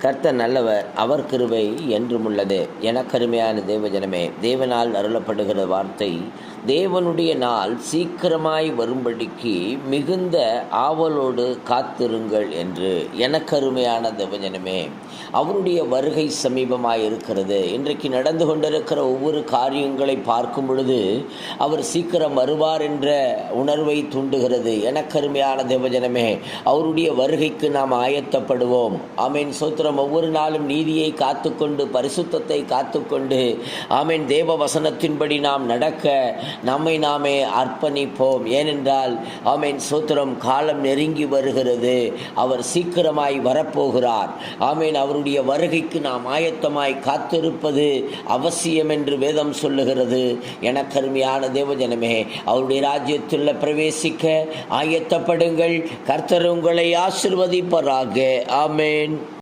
கர்த்தர் நல்லவர், அவர் கிருபை என்றும் உள்ளது. எனக்கருமையான தேவஜனமே, தேவனால் அருளப்படுகிற வார்த்தை, தேவனுடைய நாள் சீக்கிரமாய் வரும்படிக்கு மிகுந்த ஆவலோடு காத்திருங்கள் என்று. எனக்கருமையான தேவஜனமே, அவருடைய வருகை சமீபமாய் இருக்கிறது. இன்றைக்கு நடந்து கொண்டிருக்கிற ஒவ்வொரு காரியங்களை பார்க்கும் பொழுது அவர் சீக்கிரம் வருவார் என்ற உணர்வை தூண்டுகிறது. எனக்கருமையான தேவஜனமே, அவருடைய வருகைக்கு நாம் ஆயத்தப்படுவோம். ஆமேன், சோத்திரம். ஒவ்வொரு நாளும் நீதியை காத்துக்கொண்டு, பரிசுத்தத்தை காத்துக்கொண்டு, ஆமேன், தேவ வசனத்தின்படி நாம் நடக்க நம்மை நாமே அர்ப்பணிப்போம். ஏனென்றால் ஆமேன், சோத்திரம், காலம் நெருங்கி வருகிறது. அவர் சீக்கிரமாய் வரப்போகிறார். ஆமேன், அவருடைய வருகைக்கு நாம் ஆயத்தமாய் காத்திருப்பது அவசியம் என்று வேதம் சொல்லுகிறது. எனக்கருமையான தேவஜனமே, அவருடைய ராஜ்யத்தில் பிரவேசிக்க ஆயத்தப்படுங்கள். கர்த்தர் உங்களை ஆசீர்வதிப்பாராக. ஆமேன்.